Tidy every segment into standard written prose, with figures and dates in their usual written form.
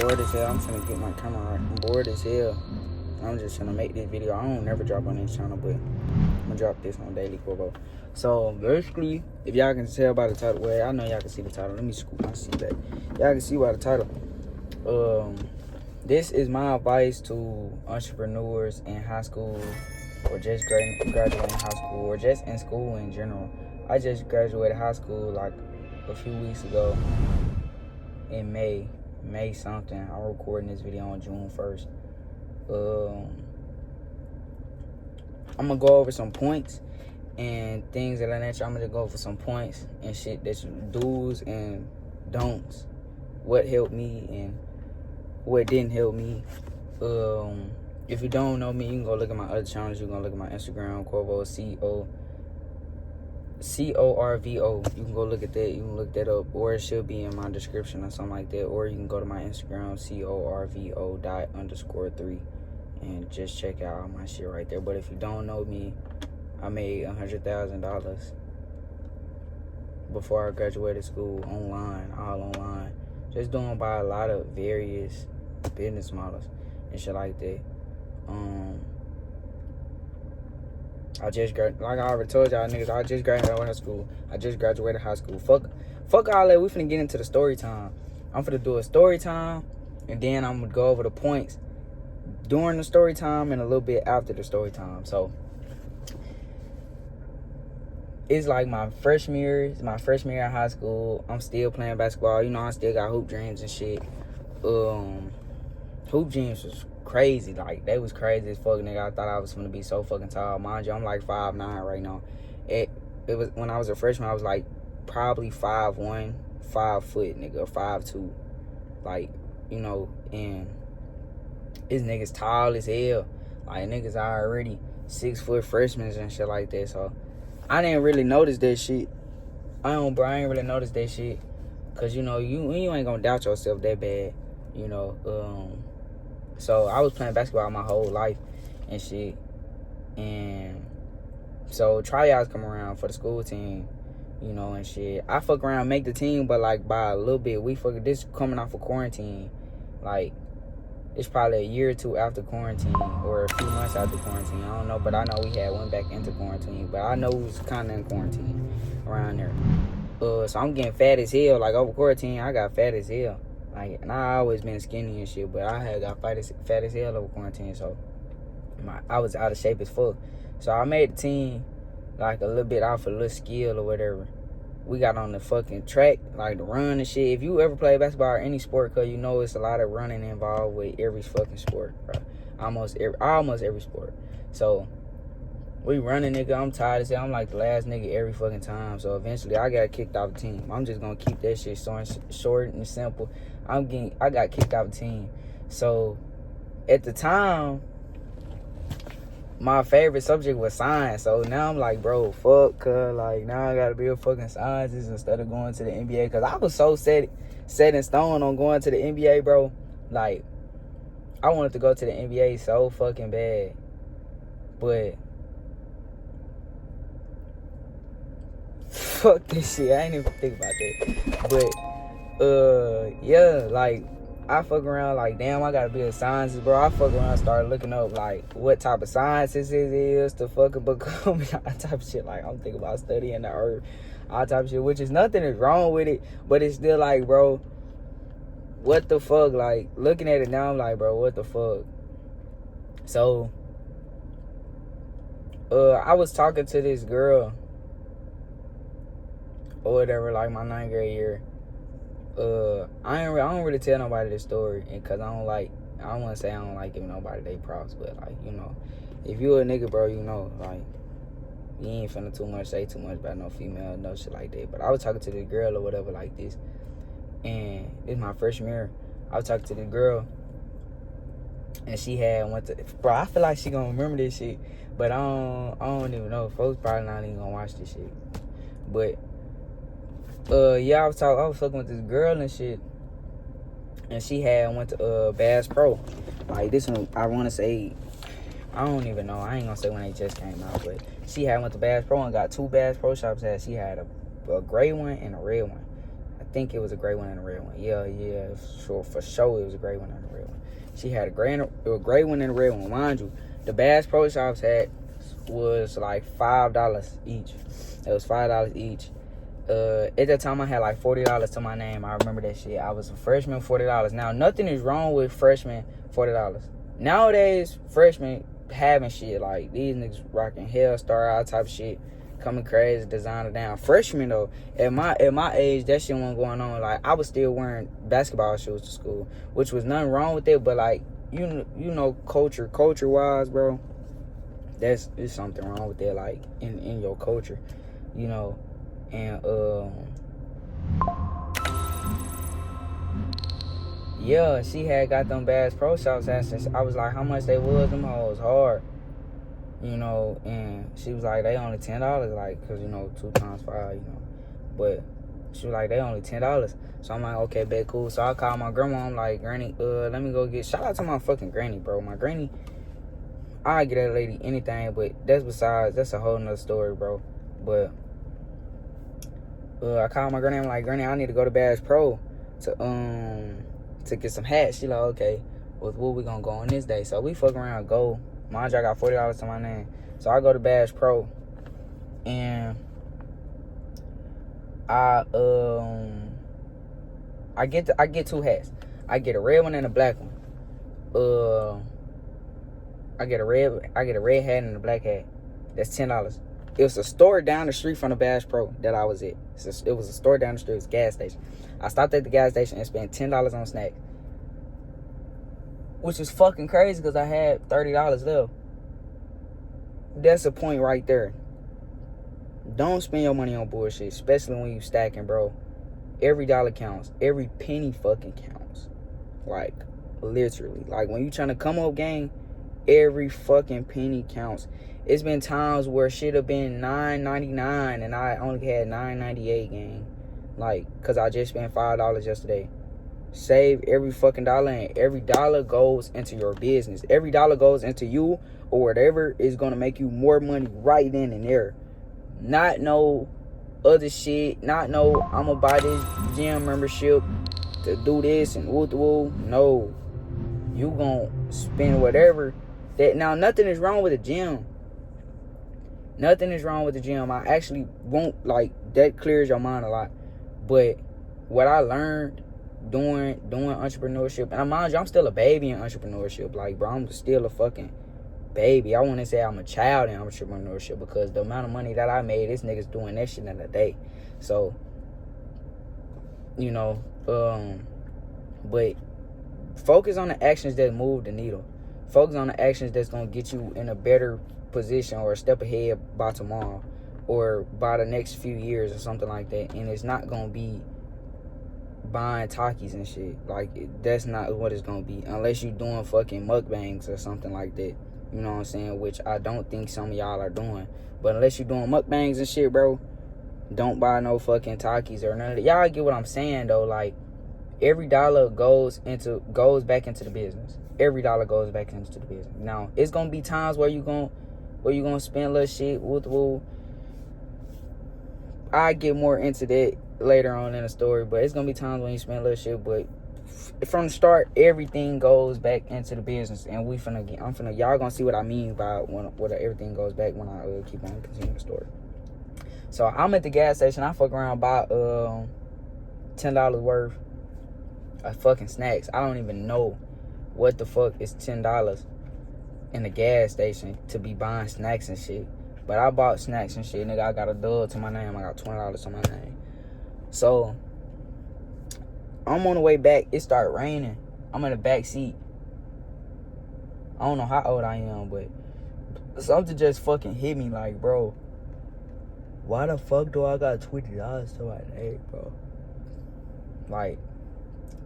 bored as hell. I'm finna get my camera right. I'm bored as hell. I'm just gonna make this video. I don't never drop on this channel, but I'm gonna drop this on Daily Corvo. So basically, if y'all can tell by the title, well, I know y'all can see the title. Let me scoop my seat back. Y'all can see by the title. This is my advice to entrepreneurs in high school, or just graduating high school, or just in school in general. I just graduated high school like a few weeks ago in May something. I'm recording this video on June 1st. I'm gonna go over some points and things of that nature. I'm gonna go over some points and shit that's do's and don'ts. What helped me and what didn't help me. If you don't know me, you can go look at my other channels. You can go look at my Instagram, Corvo, C-O-R-V-O. You can go look at that. You can look that up, or it should be in my description or something like that. Or you can go to my Instagram, CORVO._3, and just check out all my shit right there. But if you don't know me, I made $100,000 before I graduated school, online, all online, just doing by a lot of various business models and shit like that. I just like I already told y'all niggas, I just graduated high school. Fuck all that. We finna get into the story time. I'm finna do a story time, and then I'm gonna go over the points during the story time and a little bit after the story time. So it's like my freshman year. It's my freshman year in high school. I'm still playing basketball. You know, I still got hoop dreams and shit. Hoop dreams was crazy. Like, they was crazy as fuck, nigga. I thought I was gonna be so fucking tall. Mind you, I'm like 5'9" right now. It was when I was a freshman, I was like probably 5'1", 5 foot, nigga, 5'2". Like, you know, and this niggas tall as hell. Like, niggas are already 6 foot freshmen and shit like that. So I didn't really notice that shit. I ain't really noticed that shit. Cause you know, you ain't gonna doubt yourself that bad, you know. So I was playing basketball my whole life and shit. And so tryouts come around for the school team, you know, and shit. I fuck around, make the team, but like by a little bit. This coming off of quarantine. Like, it's probably a year or two after quarantine, or a few months after quarantine. I don't know, but I know we had went back into quarantine. But I know we was kind of in quarantine around there. So I'm getting fat as hell. Like, over quarantine, I got fat as hell. Like, and I always been skinny and shit, but I had got fat as hell over quarantine. So I was out of shape as fuck. So I made the team like a little bit off a little skill or whatever. We got on the fucking track, like the run and shit. If you ever play basketball or any sport, cause you know it's a lot of running involved with every fucking sport, bro. Almost every sport. So we running, nigga. I'm tired as hell. I'm like the last nigga every fucking time. So eventually I got kicked off the team. I'm just gonna keep that shit short and simple. I got kicked off the team. So at the time, my favorite subject was science. So now I'm like, bro, fuck, cuz, like, now I gotta be a fucking scientist instead of going to the NBA. Cause I was so set in stone on going to the NBA, bro. Like, I wanted to go to the NBA so fucking bad. But fuck this shit. I ain't even think about that. But yeah, like, I fuck around like, damn, I gotta be a scientist, bro. I fuck around and start looking up like what type of scientist it is to fucking become all type of shit. Like, I'm thinking about studying the earth, all type of shit, which is nothing is wrong with it, but it's still like, bro, what the fuck? Like, looking at it now, I'm like, bro, what the fuck? So I was talking to this girl or whatever, like my 9th grade year. I don't really tell nobody this story, because I don't want to say I don't like giving nobody they props, but like, you know, if you a nigga, bro, you know, like, you ain't finna say too much about no female, no shit like that. But I was talking to this girl or whatever like this, and it's my freshman year. I was talking to this girl, and she had bro, I feel like she gonna remember this shit, but I don't even know. Folks probably not even gonna watch this shit. But yeah, I was fucking with this girl and shit, and she had went to Bass Pro. Like, this one, I want to say, I don't even know. I ain't gonna say when they just came out, but she had went to Bass Pro and got 2 Bass Pro shops. She had a gray one and a red one. I think it was a gray one and a red one. Yeah, sure, for sure it was a gray one and a red one. She had a gray one and a red one. Mind you, the Bass Pro Shops was like $5 each. It was $5 each. At that time, I had like $40 to my name. I remember that shit. I was a freshman, $40. Now, nothing is wrong with freshmen, $40. Nowadays, freshmen having shit like these niggas rocking Hellstar, all type of shit, coming crazy, designer down. Freshmen though, at my age, that shit wasn't going on. Like I was still wearing basketball shoes to school, which was nothing wrong with it. But like you know, culture wise, bro, there's something wrong with that. Like in your culture, you know. And yeah, she had got them Bass Pro Shops. I was like, how much they was? Them hoes hard, you know. And she was like, they only $10, like, cause you know 2 times 5, you know. But she was like, they only $10. So I'm like, okay, bet, cool. So I called my grandma. I'm like, Granny, let me go get. Shout out to my fucking granny, bro. My granny, I get that lady anything, but that's a whole nother story, bro. But I called my granny. I'm like, Granny, I need to go to Bass Pro to get some hats. She like, okay, what we gonna go on this day? So we fuck around, go. Mind you, I got $40 to my name. So I go to Bass Pro, and I get 2 hats. I get a red one and a black one. I get a red hat and a black hat. That's $10. It was a store down the street from the Bass Pro that I was at. It was a store down the street. It was a gas station. I stopped at the gas station and spent $10 on snacks, which was fucking crazy because I had $30 left. That's a point right there. Don't spend your money on bullshit, especially when you stacking, bro. Every dollar counts. Every penny fucking counts. Like, literally. Like, when you trying to come up, gang, every fucking penny counts. It's been times where shit have been $9.99 and I only had $9.98, gang. Like, cause I just spent $5 yesterday. Save every fucking dollar, and every dollar goes into your business. Every dollar goes into you or whatever is gonna make you more money right then and there. Not no other shit. Not no, I'm gonna buy this gym membership to do this and woo. No. You gonna spend whatever that. Now, nothing is wrong with the gym. Nothing is wrong with the gym. I actually won't, like, that clears your mind a lot. But what I learned doing entrepreneurship, and mind you, I'm still a baby in entrepreneurship. Like, bro, I'm still a fucking baby. I want to say I'm a child in entrepreneurship because the amount of money that I made, this nigga's doing that shit in a day. So, you know, but focus on the actions that move the needle. Focus on the actions that's going to get you in a better position or a step ahead by tomorrow or by the next few years or something like that. And it's not going to be buying Takis and shit. Like, that's not what it's going to be unless you're doing fucking mukbangs or something like that. You know what I'm saying? Which I don't think some of y'all are doing. But unless you're doing mukbangs and shit, bro, don't buy no fucking Takis or none of that. Y'all get what I'm saying, though. Like, every dollar goes back into the business. Every dollar goes back into the business. Now, it's gonna be times where you gonna spend a little shit. Woo. I get more into that later on in the story, but it's gonna be times when you spend a little shit. But from the start, everything goes back into the business, and y'all gonna see what I mean by when everything goes back when I keep on continuing the story. So I'm at the gas station. I fuck around buy $10 worth of fucking snacks. I don't even know what the fuck is $10 in the gas station to be buying snacks and shit. But I bought snacks and shit, nigga. I got a dub to my name. I got $20 to my name. So I'm on the way back. It started raining. I'm in the back seat. I don't know how old I am, but something just fucking hit me like, bro, why the fuck do I got $20 to my name, bro? Like,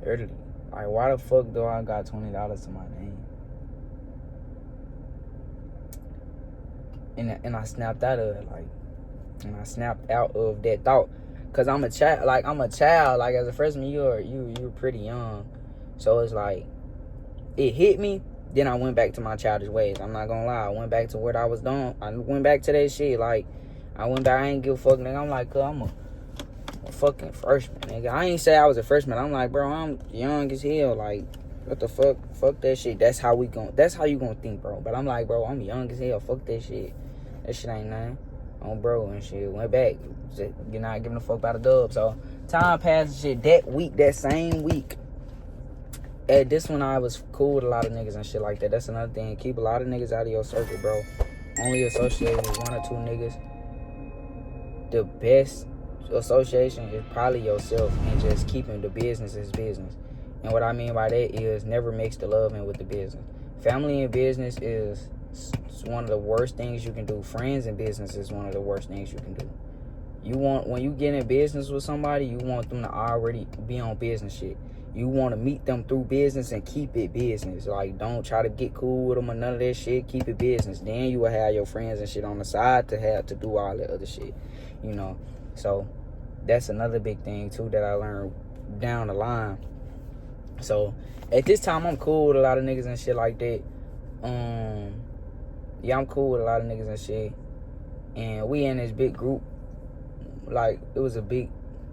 literally. Like, why the fuck do I got $20 to my name? And I snapped out of it, like, and I snapped out of that thought. Cause I'm a child, like, as a freshman, you're pretty young. So it's like, it hit me, then I went back to my childish ways. I'm not gonna lie, I went back to what I was doing. I went back to that shit, like, I ain't give a fuck, nigga. I'm like, a fucking freshman, nigga. I ain't say I was a freshman. I'm like, bro, I'm young as hell. Like, what the fuck? Fuck that shit. That's how you gonna think, bro. But I'm like, bro, I'm young as hell. Fuck that shit. That shit ain't nothing. On bro and shit. Went back. You're not giving a fuck about a dub. So time passed and shit. That same week. At this one, I was cool with a lot of niggas and shit like that. That's another thing. Keep a lot of niggas out of your circle, bro. Only associate with 1 or 2 niggas. The best association is probably yourself, and just keeping the business as business. And what I mean by that is never mix the love in with the business. Family and business is one of the worst things you can do. Friends and business is one of the worst things you can do. When you get in business with somebody, you want them to already be on business shit. You want to meet them through business and keep it business. Like, don't try to get cool with them or none of that shit. Keep it business. Then you will have your friends and shit on the side to have to do all that other shit, you know. So that's another big thing too that I learned down the line. So at this time, I'm cool with a lot of niggas and shit like that. Yeah, I'm cool with a lot of niggas and shit. And we in this big group. Like, it was a big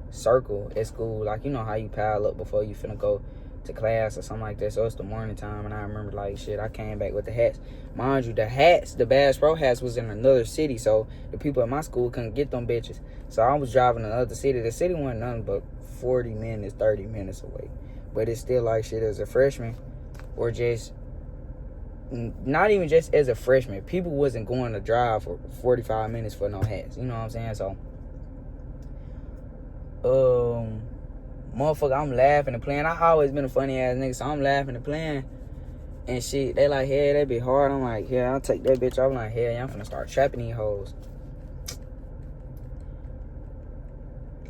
circle at school. Like, you know how you pile up before you finna go to class or something like that. So it's the morning time, and I remember, like, shit, I came back with the hats. Mind you, the Bass Pro hats was in another city, so the people at my school couldn't get them bitches. So I was driving to another city. The city wasn't nothing but 40 minutes, 30 minutes away. But it's still like shit as a freshman, or just not even just as a freshman. People wasn't going to drive for 45 minutes for no hats. You know what I'm saying? So motherfucker, I'm laughing and playing. I always been a funny ass nigga, so I'm laughing and playing and shit. They like, hey, that be hard. I'm like, yeah, I'll take that bitch off. I'm like, hell yeah, I'm finna start trapping these hoes.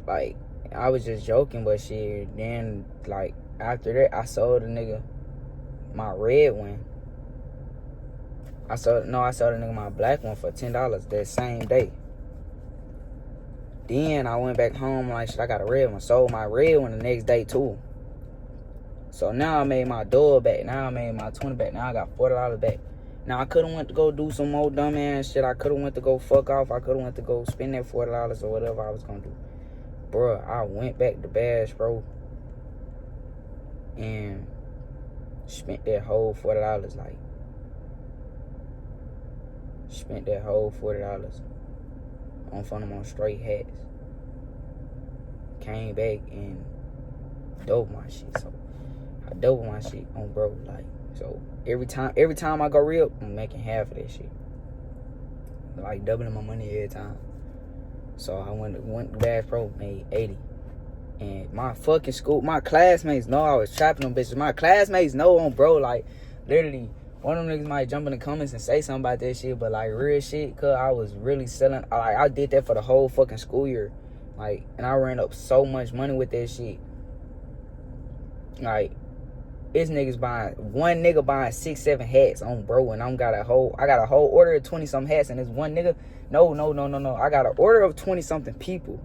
Like, I was just joking, but shit, then, like, after that, I sold a nigga my red one. I sold a nigga my black one for $10 that same day. Then I went back home, like, shit, I got a red one. Sold my red one the next day, too. So now I made my dub back. Now I made my 20 back. Now I got $40 back. Now I could have went to go do some more dumb ass shit. I could have went to go fuck off. I could have went to go spend that $40 or whatever I was going to do. Bruh, I went back to Bass Pro and spent that whole $40. Like, spent that whole $40 on fun on straight hats. Came back and doubled my shit. So I doubled my shit on bro. Like, so every time I go real, I'm making half of that shit. Like, doubling my money every time. So I went to Bass Pro, made 80. And my fucking school, my classmates know I was trapping them bitches. My classmates know on bro, like, literally, one of them niggas might jump in the comments and say something about that shit, but, like, real shit, cause I was really selling, like, I did that for the whole fucking school year. Like, and I ran up so much money with that shit. Like, this one nigga buying 6-7 hats on bro, and I got a whole order of 20-something hats, and this one nigga, no. I got an order of 20-something people.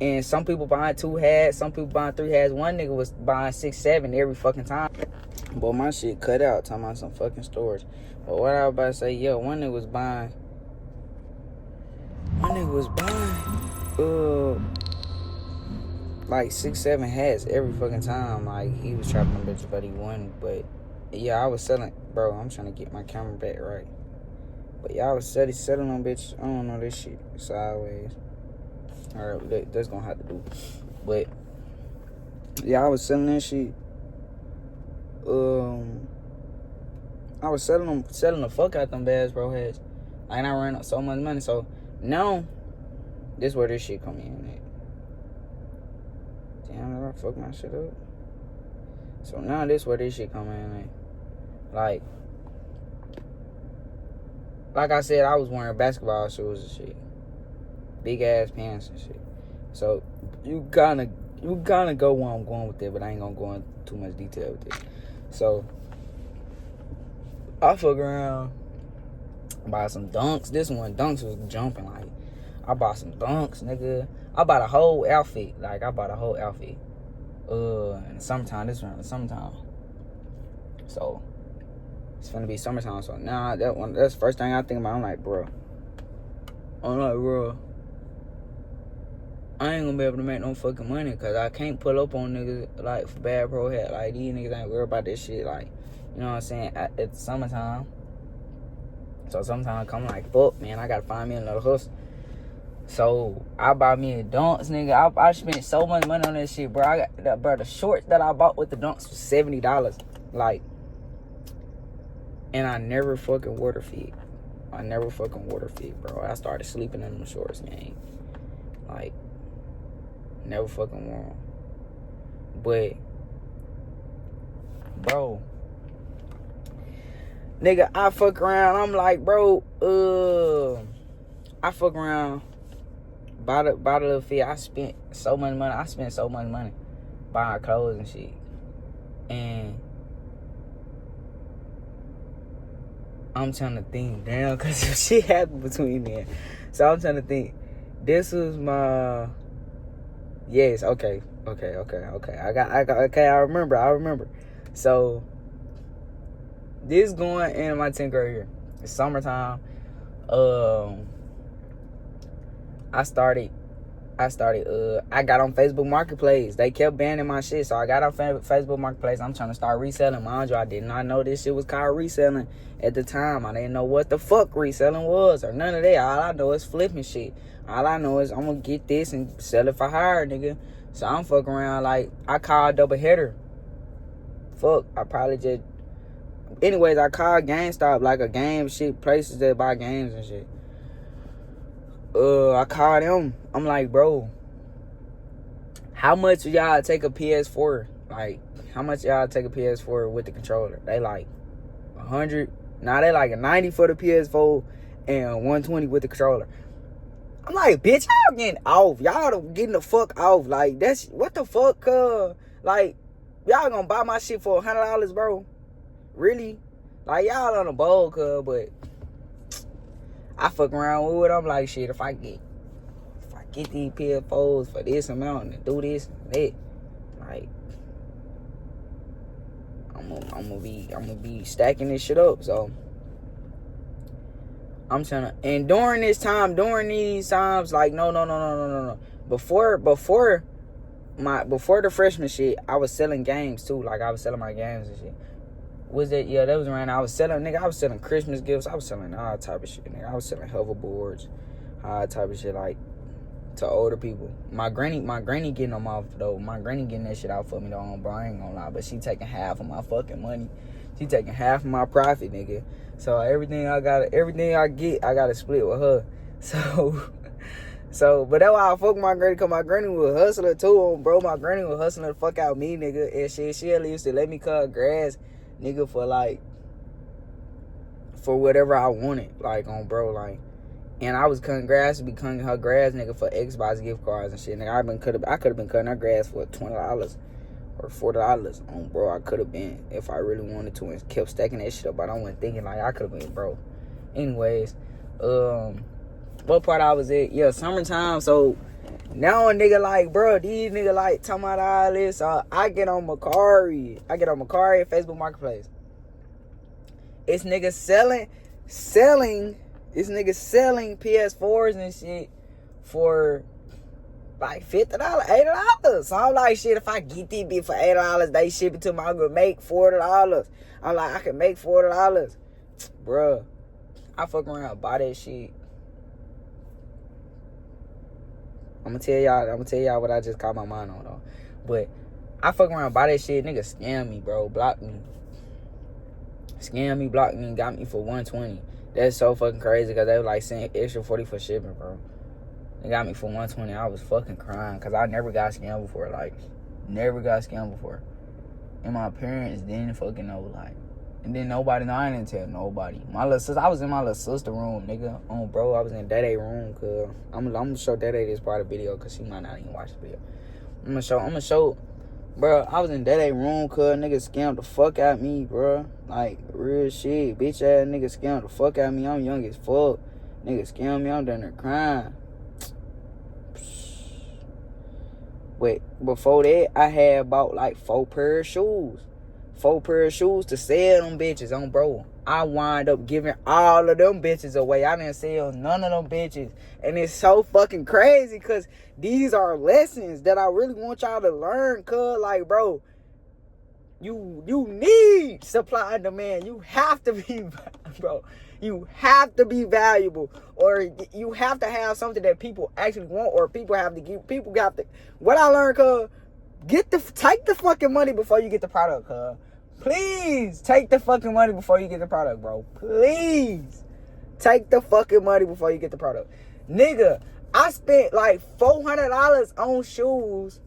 And some people buying 2 hats, some people buying 3 hats. One nigga was buying 6-7 every fucking time. But my shit cut out, talking about some fucking storage. But what I was about to say, yo, one nigga was buying like 6-7 hats every fucking time. Like, he was trapping them bitches, but he won. But yeah, I was selling, bro, I'm trying to get my camera back right. But yeah, I was selling them bitches. I don't know, this shit sideways. Alright, that's gonna have to do. But yeah, I was selling that shit. I was selling the fuck out them Bass Pro hats. And I ran up so much money. So now, this where this shit come in at. Damn, did I fuck my shit up? So now this where this shit come in at. Like I said, I was wearing basketball shoes and shit. Big ass pants and shit. So you kinda go where I'm going with it, but I ain't gonna go into too much detail with it. So I fuck around, buy some dunks. This one dunks was jumping. Like, I bought some dunks, nigga. I bought a whole outfit. In the summertime. This around the summertime. So it's gonna be summertime. So now that's the first thing I think about. I'm like, bro. I ain't gonna be able to make no fucking money because I can't pull up on niggas like for bad pro hat. Like, these niggas ain't worried about this shit. Like, you know what I'm saying? It's summertime. So sometimes I come like, fuck, man, I gotta find me another hustle. So I bought me a dunks, nigga. I spent so much money on that shit, bro. I got that, bro. The shorts that I bought with the dunks was $70. Like, and I never fucking water fit. I never fucking water fit, bro. I started sleeping in them shorts, man. Like, never fucking wore them. But, bro, nigga, I fuck around. I'm like, bro, I fuck around. Buy the little fit. I spent so much money buying clothes and shit. And I'm trying to think, damn, because some shit happened between then. So I'm trying to think. This was my... Yes, okay. I remember. So, this going into my 10th grade year. It's summertime. I got on Facebook Marketplace. They kept banning my shit, so I got on Facebook Marketplace. I'm trying to start reselling. Mind you, I did not know this shit was called reselling at the time. I didn't know what the fuck reselling was or none of that. All I know is flipping shit. All I know is I'm gonna get this and sell it for hire, nigga. So I'm fucking around like, I called double header. Fuck, I probably just... Anyways, I called GameStop, like a game shit, places that buy games and shit. I called them. I'm like, bro, how much would y'all take a PS4? Like, how much y'all take a PS4 with the controller? They like 100. Nah, they like a 90 for the PS4 and 120 with the controller. I'm like, bitch, y'all getting off. Y'all getting the fuck off. Like, that's, what the fuck, like, y'all gonna buy my shit for $100, bro? Really? Like, y'all on the bowl, but I fuck around with it. I'm like, shit, if I get these PS4s for this amount and do this and that, like, I'm gonna be stacking this shit up. So I'm trying to, and during these times, like, no. Before the freshman shit, I was selling games too. Like, I was selling my games and shit. Was that, yeah, that was around, I was selling Christmas gifts. I was selling all type of shit, nigga. I was selling hoverboards, all type of shit, like, to older people. My granny getting them off, though. My granny getting that shit out for me, though, bro. I ain't gonna lie, but she taking half of my fucking money. She taking half of my profit, nigga. So everything I get, I gotta split with her. So, but that's why I fuck my granny, cause my granny was a hustler too, bro. My granny was hustling the fuck out me, nigga. And she used to let me cut grass, nigga, for whatever I wanted, like, on bro, like. And I was cutting grass to be cutting her grass, nigga, for Xbox gift cards and shit, nigga. I could have been cutting her grass for $20 or $40 on, bro. I could have been, if I really wanted to, and kept stacking that shit up. But I wasn't thinking, like, I could have been, bro. Anyways, what part I was at? Yeah, summertime. So now a nigga like, bro, these nigga like talking about all this. I get on Macari. Facebook Marketplace. It's niggas selling PS4s and shit for like $50, $80. So I'm like, shit, if I get these bitch for $80, they ship it to me, I'm gonna make $40. I'm like, I can make $40. Bruh, I fuck around, buy that shit. I'm gonna tell y'all what I just caught my mind on, though. But I fuck around, buy that shit, nigga scam me, bro, block me. Scam me, block me, and got me for $120. That's so fucking crazy, because they were like saying extra $40 for shipping, bro. They got me for $120. I was fucking crying, because I never got scammed before. Like, never got scammed before. And my parents didn't fucking know, like. And then nobody know. I didn't tell nobody. My little sister, I was in my little sister room, nigga. Bro, I was in Daddy room, cuz. I'm gonna show Daddy this part of the video, because she might not even watch the video. I'm gonna show. Bro, I was in Daddy room, cuz nigga scammed the fuck out me, bro. Like, real shit. Bitch ass nigga scammed the fuck out me. I'm young as fuck. Nigga scammed me. I'm down there crying. Wait, before that, I had bought like 4 pair of shoes. 4 pair of shoes to sell them bitches on, bro. I wind up giving all of them bitches away. I didn't sell none of them bitches. And it's so fucking crazy because these are lessons that I really want y'all to learn. Cause like, bro, you need supply and demand. You have to be, bro, you have to be valuable, or you have to have something that people actually want, or people have to give. People got to. What I learned, cuz, take the fucking money before you get the product, cuz. Please take the fucking money before you get the product, bro. Please take the fucking money before you get the product, nigga. I spent like $400 on shoes.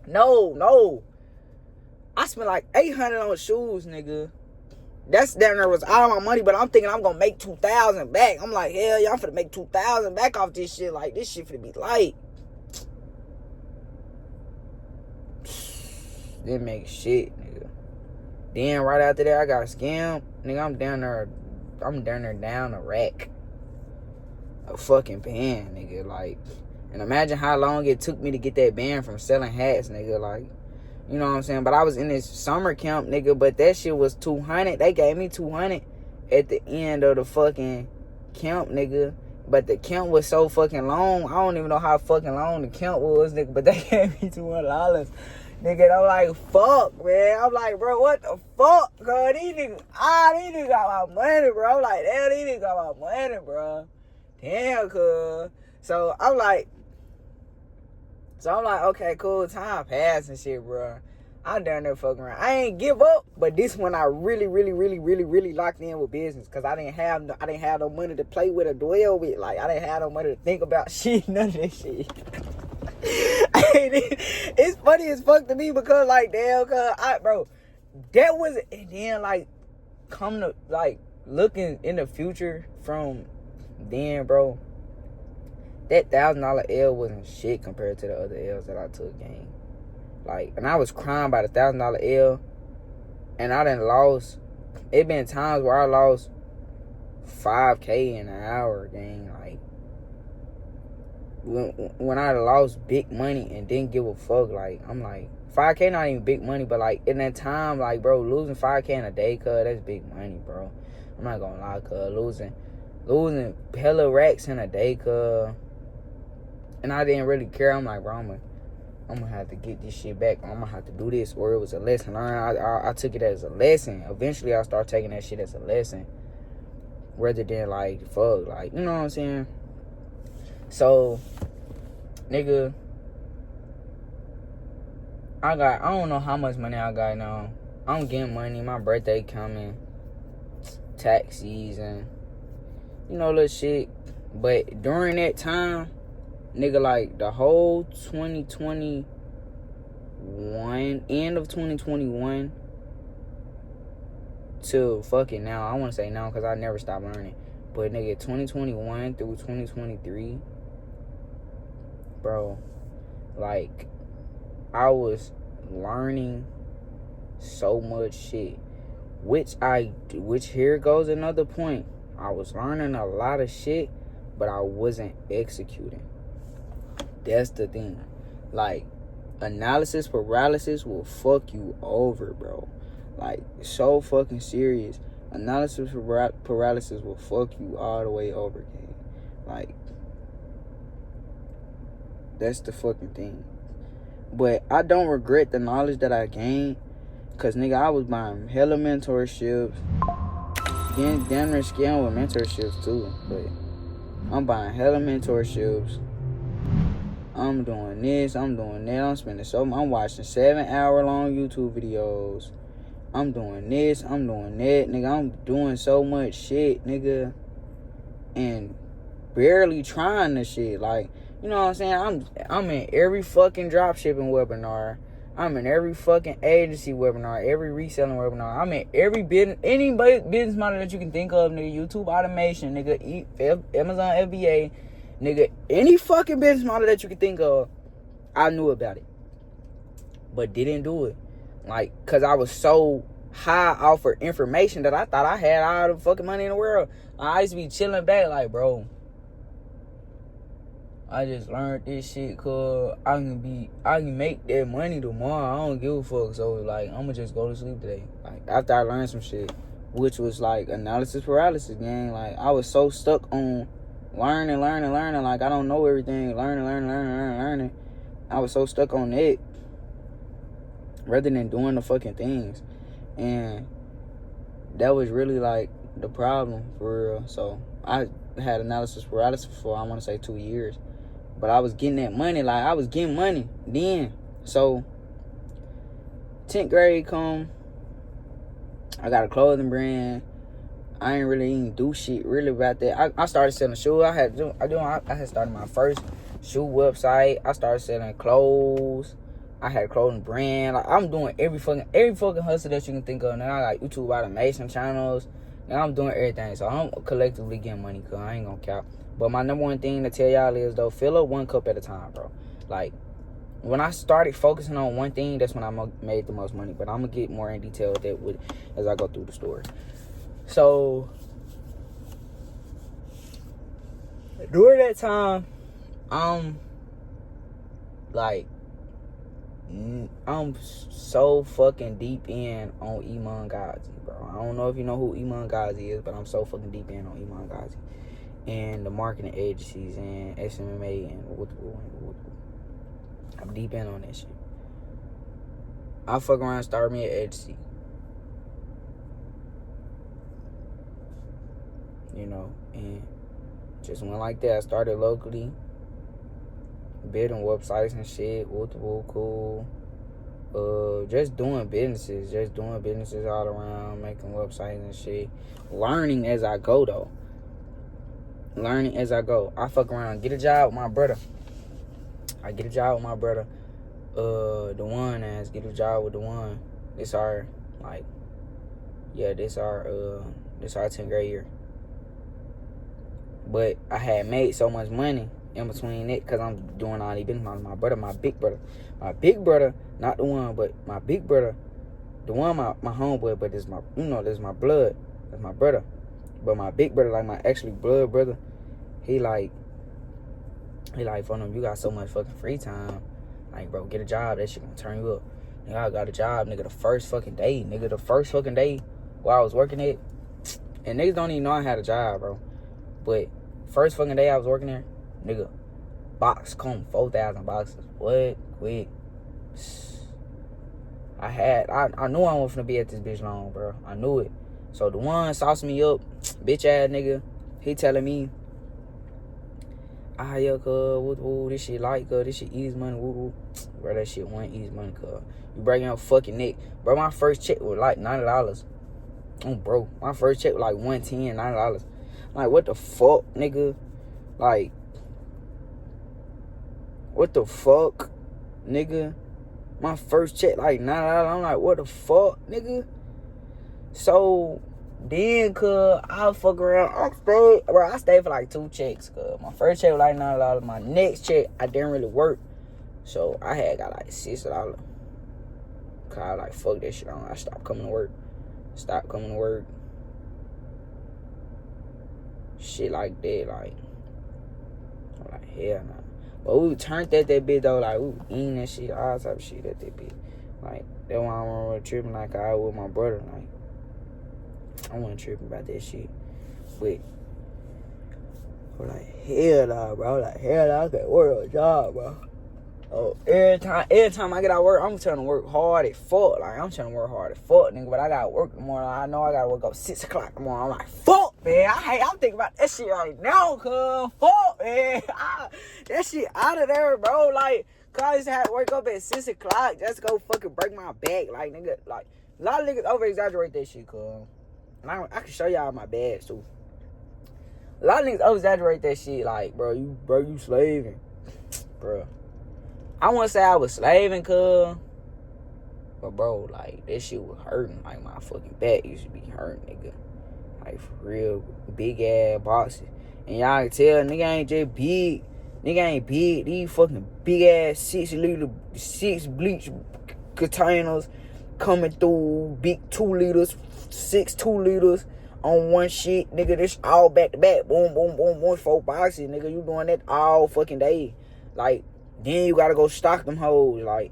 No. I spent like $800 on shoes, nigga. That's down there was all my money, but I'm thinking I'm gonna make $2,000 back. I'm like, hell yeah, I'm finna make $2,000 back off this shit. Like, this shit finna be light. Didn't make shit, nigga. Then right after that, I got scammed. Nigga, I'm down there down a rack. A fucking band, nigga. Like, and imagine how long it took me to get that band from selling hats, nigga. Like, you know what I'm saying? But I was in this summer camp, nigga, but that shit was $200. They gave me $200 at the end of the fucking camp, nigga. But the camp was so fucking long. I don't even know how fucking long the camp was, nigga. But they gave me $200. Nigga, and I'm like, fuck, man. I'm like, bro, what the fuck, bro? These niggas got my money, bro. I'm like, damn, these niggas got my money, bro. Damn, cuz. So I'm like, okay, cool. Time passed and shit, bro. I'm down there fucking around. I ain't give up, but this one I really locked in with business, cause I didn't have no money to play with or dwell with. Like, I didn't have no money to think about shit, none of this shit. It's funny as fuck to me because, like, damn, cuz bro, that was, and then like come to like looking in the future from then, bro. That $1,000 L wasn't shit compared to the other L's that I took, gang. Like, and I was crying about the $1,000 L, and I done lost. It been times where I lost $5K in an hour, gang. Like, when I lost big money and didn't give a fuck, like, I'm like, $5K not even big money, but like in that time, like, bro, losing $5K in a day, cuz, that's big money, bro. I'm not gonna lie, cuz, losing hella racks in a day, cuz. And I didn't really care. I'm like, bro, I'm gonna have to get this shit back. I'm gonna have to do this. Or it was a lesson learned. I took it as a lesson. Eventually, I started taking that shit as a lesson, rather than like, fuck, like, you know what I'm saying? So, nigga, I don't know how much money I got now. I'm getting money. My birthday coming, tax season, you know, little shit. But during that time, nigga, like, the whole 2021, end of 2021 to fucking now. I want to say now because I never stopped learning. But, nigga, 2021 through 2023, bro, like, I was learning so much shit. Which here goes another point. I was learning a lot of shit, but I wasn't executing. That's the thing. Like, analysis paralysis will fuck you over, bro. Like, so fucking serious. Analysis paralysis will fuck you all the way over, gang. Like, that's the fucking thing. But I don't regret the knowledge that I gained, cause, nigga, I was buying hella mentorships. Damn near scaling with mentorships too. But I'm buying hella mentorships. I'm doing this, I'm doing that, I'm watching 7-hour-long YouTube videos. I'm doing this, I'm doing that, nigga. I'm doing so much shit, nigga, and barely trying the shit. Like, you know what I'm saying? I'm in every fucking dropshipping webinar. I'm in every fucking agency webinar, every reselling webinar. I'm in every business, any business model that you can think of, nigga. YouTube automation, nigga. Amazon FBA, nigga. Any fucking business model that you can think of, I knew about it, but didn't do it. Like, cause I was so high off of information that I thought I had all the fucking money in the world. I used to be chilling back, like, bro, I just learned this shit cause I can make that money tomorrow. I don't give a fuck. So like I'ma just go to sleep today. Like after I learned some shit, which was like analysis paralysis, gang. Like I was so stuck on learning. Like I don't know everything. Learning. I was so stuck on it rather than doing the fucking things. And that was really like the problem for real. So I had analysis paralysis for I want to say 2 years. But I was getting that money, like I was getting money then. So 10th grade come, I got a clothing brand. I ain't really even do shit really about that. I started selling shoes. I had started my first shoe website. I started selling clothes. I had a clothing brand. Like, I'm doing every fucking hustle that you can think of. Now I got YouTube automation channels. Now I'm doing everything. So I'm collectively getting money, cause I ain't gonna cap. But my number one thing to tell y'all is though, fill up one cup at a time, bro. Like when I started focusing on one thing, that's when I made the most money. But I'm gonna get more in detail with that as I go through the story. So during that time, I'm so fucking deep in on Iman Ghazi, bro. I don't know if you know who Iman Ghazi is, but I'm so fucking deep in on Iman Ghazi and the marketing agencies and SMMA and I'm deep in on that shit. I fuck around and start me an agency. You know, and just went like that. I started locally, building websites and shit, cool. Just doing businesses all around, making websites and shit. Learning as I go, though. I fuck around, get a job with my brother. The one ass, get a job with the one. This our 10th grade year. But I had made so much money in between it because I'm doing all these business. My big brother, not the one, but my big brother, the one my homeboy, but this is my blood, that's my brother. But my big brother, like my actually blood brother, he like for them, you got so much fucking free time. Like, bro, get a job, that shit gonna turn you up. Nigga, I got a job, nigga, the first fucking day while I was working it. And niggas don't even know I had a job, bro. But first fucking day I was working there, nigga, box come 4,000 boxes. What? Quick. I knew I wasn't finna be at this bitch long, bro. I knew it. So the one saucing me up, bitch ass nigga, he telling me, yeah, cuz, this shit light, cuz, this shit easy money, Bro, that shit wasn't easy money, cuz. You breaking your fucking neck. Bro, my first check was like $90. Oh, bro, my first check was like $110, $90. Like, what the fuck, nigga? Like, what the fuck, nigga? My first check, like, $9. I'm like, what the fuck, nigga? So, then, cuz, I fuck around. I stayed for like 2 checks, cuz. My first check was like $9. My next check, I didn't really work. So, I had got like $6. Cuz I like, fuck that shit on. I stopped coming to work. Shit like that, like, I'm like, hell nah. But we turned at that bitch, though, like, we eating that shit, all type of shit at that bitch. Like, that's why I wasn't really tripping like I was with my brother, like, I wasn't tripping about that shit. But I'm like, hell nah, bro. Like, hell nah, I can't work a job, bro. Oh, every time I get out of work, I'm trying to work hard as fuck. Like, I'm trying to work hard as fuck, nigga. But I gotta work in the morning. I know I gotta wake up 6 o'clock in the morning. I'm like, fuck, man. I'm thinking about that shit right now, cuz. Fuck, man. That shit out of there, bro. Like, cuz I used to have to wake up at 6 o'clock just to go fucking break my back. Like, nigga, like, a lot of niggas over-exaggerate that shit, cuz. And I can show y'all my bags, too. A lot of niggas over-exaggerate that shit. Like, bro, you slaving. Bro. I wouldn't say I was slaving, cuz. But, bro, like, that shit was hurting. Like, my fucking back used to be hurting, nigga. Like, for real. Big-ass boxes. And y'all can tell, nigga ain't just big. Nigga ain't big. These fucking big-ass 6 bleach containers coming through. Big 2 liters. 6 2 liters. on one shit, nigga. This all back to back. Boom, boom, boom, boom. 4 boxes, nigga. You doing that all fucking day. Like, then you gotta go stock them hoes. Like,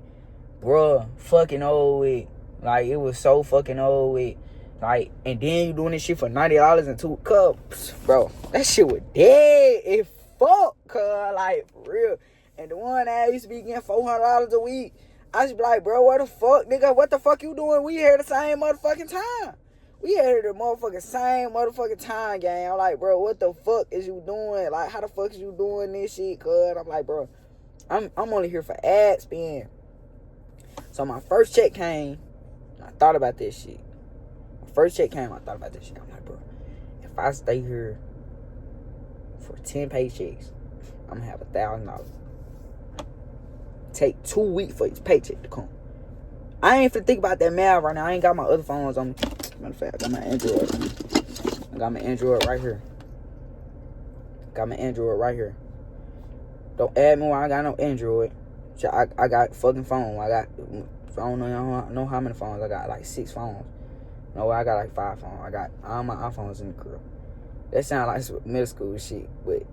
bruh, fucking old with. Like, it was so fucking old with. Like, and then you doing this shit for $90 and 2 cups. Bro, that shit was dead as fuck, cuz. Like, for real. And the one that used to be getting $400 a week, I just be like, bro, what the fuck, nigga? What the fuck you doing? We here the same motherfucking time. We here the motherfucking same motherfucking time, gang. I'm like, bro, what the fuck is you doing? Like, how the fuck is you doing this shit, cuz? I'm like, bro, I'm only here for ad spend. So my first check came, I thought about this shit. My first check came, I thought about this shit. I'm like, bro, if I stay here for 10 paychecks, I'm gonna have $1,000. Take 2 weeks for each paycheck to come. I ain't finna think about that math right now. I ain't got my other phones on me. Matter of fact, I got my Android. I got my Android right here. Got my Android right here. Don't add me when I got no Android. I got fucking phone. I don't know how many phones. I got like 6 phones. No, I got like 5 phones. I got all my iPhones in the crib. That sound like some middle school shit, but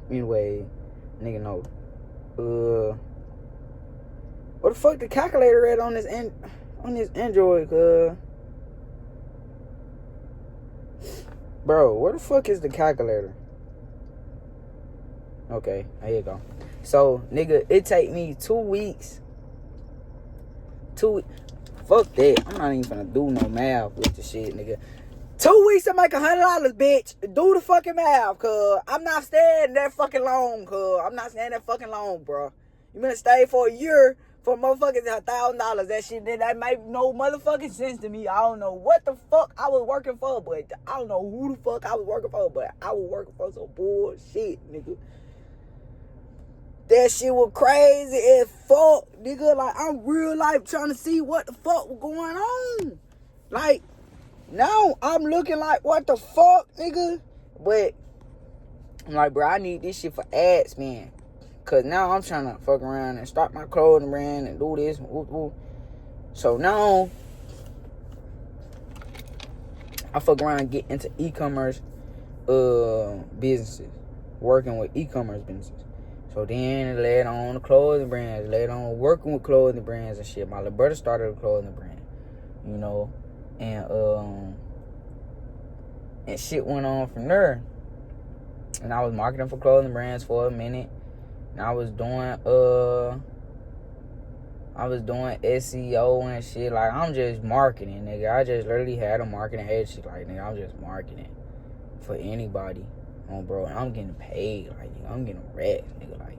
anyway, nigga know. What the fuck the calculator at on this Android, cuz? Bro, where the fuck is the calculator? Okay, there you go. So, nigga, it take me 2 weeks. Fuck that. I'm not even finna do no math with the shit, nigga. 2 weeks to make $100, bitch. Do the fucking math, cuz. I'm not staying that fucking long, cuz. I'm not staying that fucking long, bro. You better stay for a year for motherfucking $1,000. That shit, that make no motherfucking sense to me. I don't know what the fuck I was working for, but I don't know who the fuck I was working for, but I was working for some bullshit, nigga. That shit was crazy as fuck, nigga. Like, I'm real life trying to see what the fuck was going on. Like, now I'm looking like, what the fuck, nigga? But I'm like, bro, I need this shit for ads, man. Cause now I'm trying to fuck around and start my clothing brand and do this. So now I fuck around and get into e-commerce businesses. Working with e-commerce businesses. So then it led on to clothing brands, led on working with clothing brands and shit. My little brother started a clothing brand, you know, and shit went on from there. And I was marketing for clothing brands for a minute. And I was doing SEO and shit. Like, I'm just marketing, nigga. I just literally had a marketing agency. Like, nigga, I'm just marketing for anybody. Bro, and I'm getting paid. Like, nigga, I'm getting racks, nigga. Like,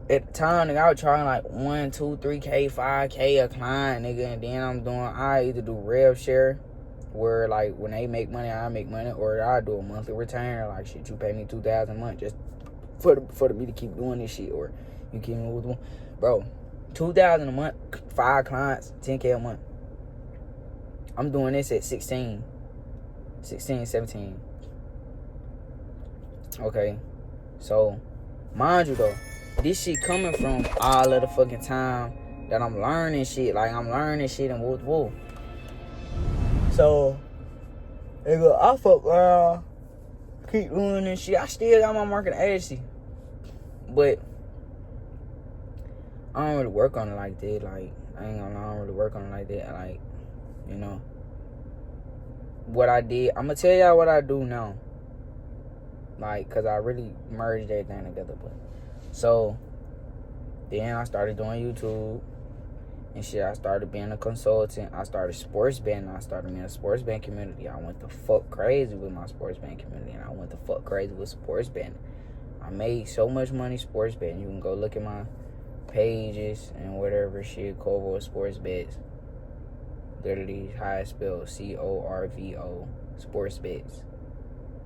at the time, nigga, I was charging like 1, 2, 3K, 5K a client, nigga. And then I either do rev share, where like when they make money, I make money, or I do a monthly return. Like, shit, you pay me $2,000 a month just for me to keep doing this shit, or you keep me with one. Bro, $2,000 a month, 5 clients, $10K a month. I'm doing this at 16, 17. Okay, so mind you though, this shit coming from all of the fucking time that I'm learning shit. Like, I'm learning shit and woo. So, nigga, I fuck around, keep doing this shit. I still got my marketing agency, but I don't really work on it like that. Like, I don't really work on it like that. Like, you know, what I did, I'm gonna tell y'all what I do now. Like, cause I really merged everything together. But so then I started doing YouTube and shit. I started being a consultant. I started sports betting. I started in a sports betting community. I went the fuck crazy with my sports betting community, and I went the fuck crazy with sports betting. I made so much money sports betting. You can go look at my pages and whatever shit. Corvo Sports Bets. Literally how it's spelled, CORVO Sports Bets,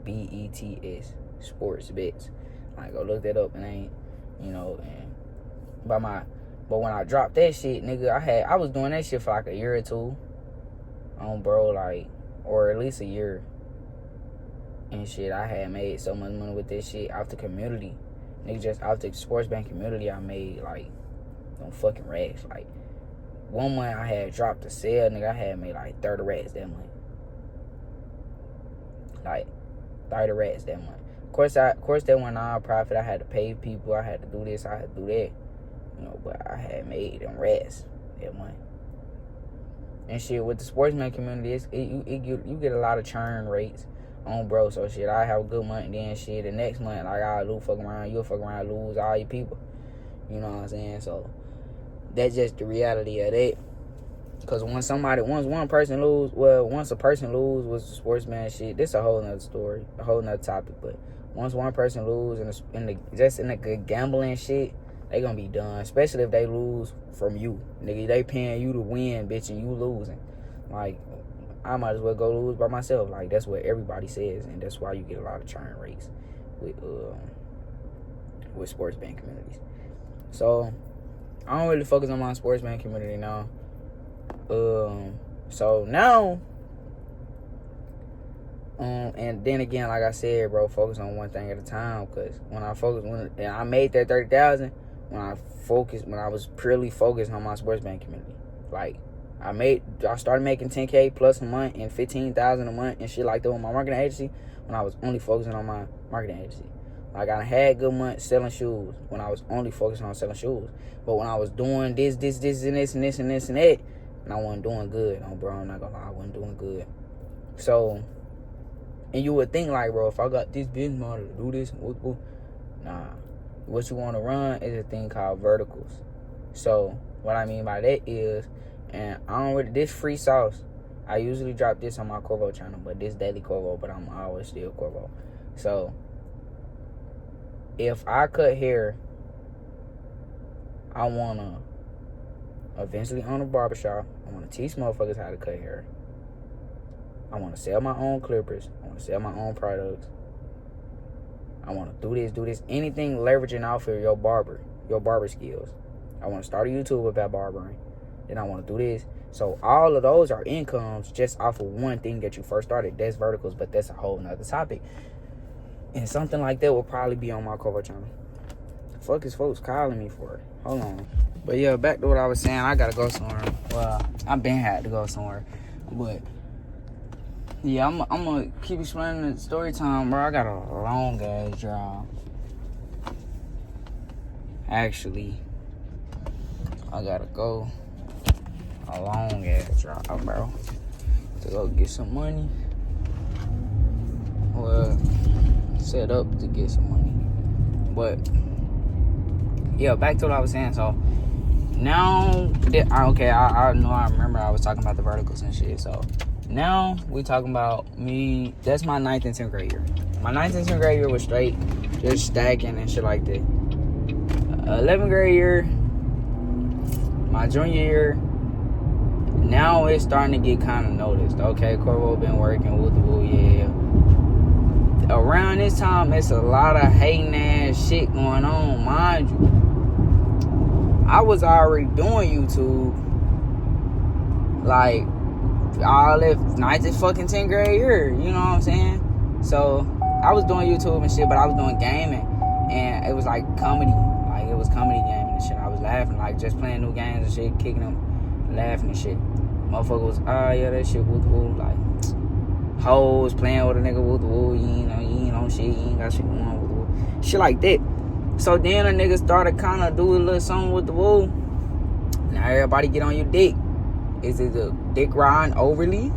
BETS Sports Bets. I go look that up, and ain't, you know, and but when I dropped that shit, nigga, I was doing that shit for like a year or two, bro, like, or at least a year, and shit. I had made so much money with this shit out the community, nigga. Just out the sports bank community, I made like some fucking racks. Like, one month I had dropped a sale, nigga, I had made like 30 racks that month. Like 30 rats that month. Of course that went non-profit. I had to pay people. I had to do this. I had to do that. You know, but I had made them rats that month. And shit, with the sportsman community, you get a lot of churn rates on bro. So shit, I have a good month, then shit, the next month, like, I'll lose, fuck around, you'll fuck around, lose all your people. You know what I'm saying? So that's just the reality of that. Because once a person lose with the sportsman shit, this a whole nother story, a whole nother topic. But once one person lose in the good gambling shit, they gonna be done. Especially if they lose from you, nigga. They paying you to win, bitch, and you losing. Like, I might as well go lose by myself. Like, that's what everybody says, and that's why you get a lot of churn rates with sports betting communities. So I don't really focus on my sports betting community now. So now, and then again, like I said, bro, focus on one thing at a time. Cause when I made that 30,000, when I was purely focused on my sports betting community. Like, I started making 10K plus a month and 15,000 a month and shit like that with my marketing agency when I was only focusing on my marketing agency. Like, I had good months selling shoes when I was only focusing on selling shoes. But when I was doing this, and this, and this, and this, and that, and I wasn't doing good. Oh, bro, I'm not gonna lie, I wasn't doing good. So, and you would think, like, bro, if I got this business model to do this, nah. What you want to run is a thing called verticals. So, what I mean by that is, and this free sauce, I usually drop this on my Corvo channel, but this daily Corvo, but I'm always still Corvo. So, if I cut hair, I want to eventually own a barbershop. I want to teach motherfuckers how to cut hair. I want to sell my own clippers. I want to sell my own products. I want to do this. Anything leveraging off of your barber skills. I want to start a YouTube about barbering. Then I want to do this. So all of those are incomes just off of one thing that you first started. That's verticals, but that's a whole nother topic. And something like that will probably be on my Corvo channel. Fuck is folks calling me for it. Hold on. But yeah, back to what I was saying. I gotta go somewhere. Well, I been had to go somewhere. But yeah, I'm gonna keep explaining the story time, bro. I got a long ass job. Actually, I gotta go a long ass job, bro, to go get some money. Well, set up to get some money. But yeah, back to what I was saying. So now, I know I remember I was talking about the verticals and shit. So now we talking about me. That's my 9th and 10th grade year. My 9th and 10th grade year was straight, just stacking and shit like that. 11th grade year, my junior year, now it's starting to get kind of noticed. Okay, Corvo been working with the woo, yeah. Around this time, it's a lot of hating ass shit going on, mind you. I was already doing YouTube, like, all that 9th and fucking 10th grade year, you know what I'm saying? So, I was doing YouTube and shit, but I was doing gaming, and it was like comedy. Like, it was comedy gaming and shit. I was laughing, like, just playing new games and shit, kicking them, laughing and shit. Motherfucker was, yeah, that shit woo, like, hoes playing with a nigga woo, you ain't on shit, you ain't got shit going on woo. Shit like that. So then a nigga started kind of doing a little something with the woo. Now everybody get on your dick. Is it a dick riding overly?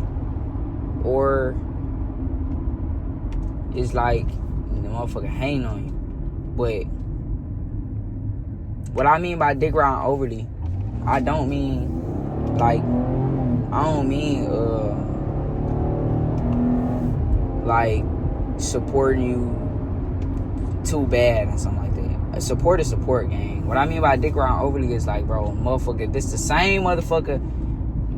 Or it's like the motherfucker hating on you? But what I mean by dick riding overly, I don't mean like, like supporting you too bad and something like that. A support is support, gang. What I mean by dick riding overly is like, bro, motherfucker, this the same motherfucker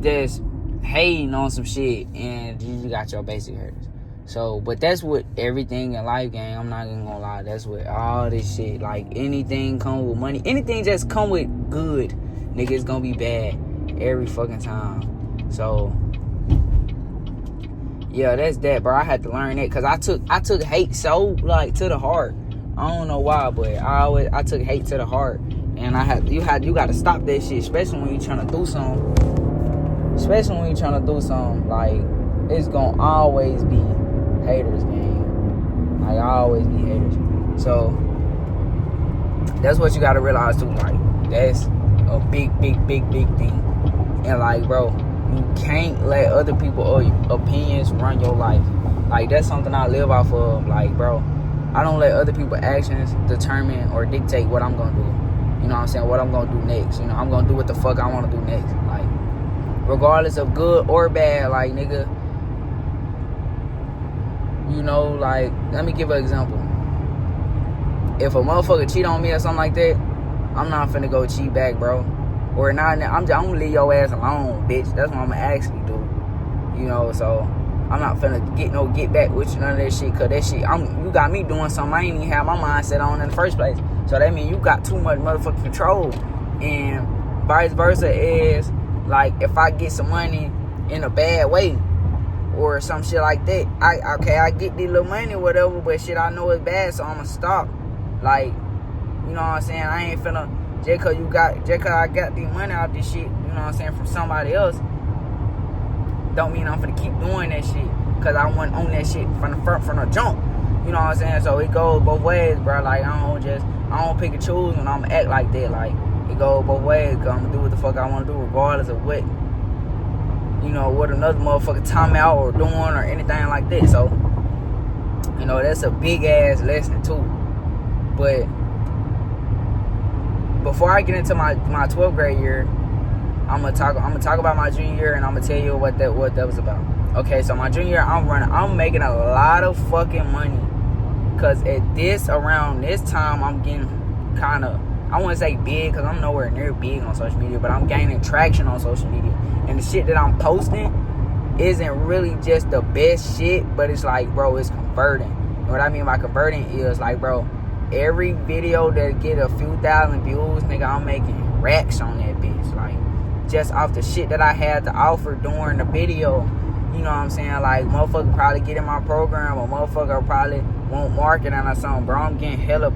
that's hating on some shit and you got your basic hurdles. So, but that's what everything in life, gang. I'm not even gonna lie. That's what all this shit, like, anything come with money. Anything just come with good, nigga, it's gonna be bad every fucking time. So, yeah, that's that, bro. I had to learn that because I took hate so, like, to the heart. I don't know why, but I took hate to the heart, and you got to stop that shit, especially when you trying to do something. Especially when you trying to do something, like, it's gonna always be haters, man. Like, I always be haters. So that's what you gotta realize too. Like, that's a big thing. And like, bro, you can't let other people's opinions run your life. Like, that's something I live off of. Like, bro, I don't let other people's actions determine or dictate what I'm gonna do. You know what I'm saying? What I'm gonna do next. You know, I'm gonna do what the fuck I wanna do next. Like, regardless of good or bad, like, nigga, you know, like, let me give an example. If a motherfucker cheat on me or something like that, I'm not finna go cheat back, bro. Or not, I'm gonna leave your ass alone, bitch. That's what I'm gonna actually do. You know, so I'm not finna get back with you, none of that shit. Cause that shit, you got me doing something I ain't even have my mindset on in the first place. So that means you got too much motherfucking control. And vice versa is, like, if I get some money in a bad way or some shit like that, I get this little money or whatever, but shit, I know it's bad, so I'ma stop. Like, you know what I'm saying? I ain't finna, just cause I got the money out this shit, you know what I'm saying, from somebody else, don't mean I'm finna keep doing that shit, cause I wasn't on that shit from the jump. You know what I'm saying? So it goes both ways, bro. Like, I don't pick and choose when I'ma act like that. Like, it goes both ways, cause I'ma do what the fuck I wanna do, regardless of what, you know, what another motherfucker time out or doing or anything like that. So, you know, that's a big ass lesson too. But before I get into my 12th grade year, I'm gonna talk about my junior year, and I'm gonna tell you what that was about. Okay, so my junior year, I'm making a lot of fucking money, cause around this time, I'm getting kind of, I wouldn't say big, cause I'm nowhere near big on social media, but I'm gaining traction on social media, and the shit that I'm posting isn't really just the best shit, but it's like, bro, it's converting. And what I mean by converting is, like, bro, every video that get a few thousand views, nigga, I'm making racks on that bitch. Like, just off the shit that I had to offer during the video. You know what I'm saying? Like, motherfucker probably get in my program, or motherfucker probably want marketing or something, bro. I'm getting hella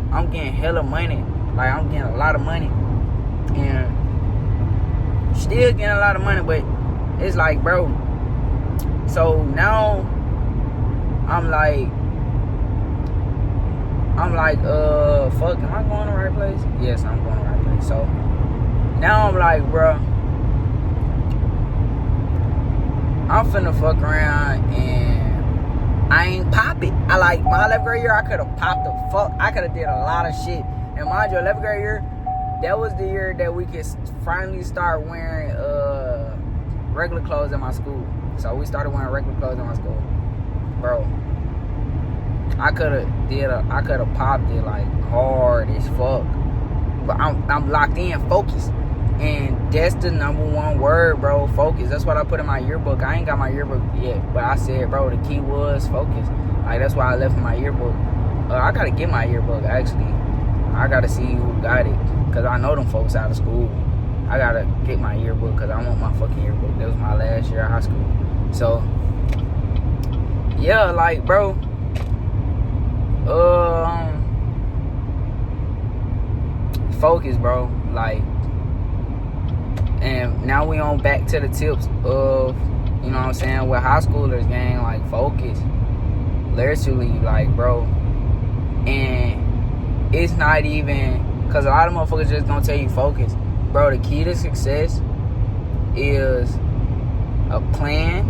money. Like, I'm getting a lot of money. And still getting a lot of money, but it's like, bro. So now I'm like, fuck, am I going to the right place? Yes, I'm going to the right place. So now I'm like, bro, I'm finna fuck around and I ain't pop it. I like my 11th grade year, I could have popped the fuck. I could have did a lot of shit. And mind you, 11th grade year, that was the year that we could finally start wearing regular clothes in my school. So we started wearing regular clothes in my school. Bro, I could have popped it like hard as fuck. But I'm locked in, focused. And that's the number one word, bro, focus. That's what I put in my yearbook. I ain't got my yearbook yet, but I said, bro, the key was focus. Like, that's why I left my yearbook. I gotta get my yearbook, actually. I gotta see who got it, because I know them folks out of school. I gotta get my yearbook, because I want my fucking yearbook. That was my last year of high school. So, yeah, like, bro, focus, bro. Like, and now we on back to the tips of, you know what I'm saying, with high schoolers, gang, like, focus. Literally, like, bro. And it's not even, because a lot of motherfuckers just gonna tell you focus. Bro, the key to success is a plan,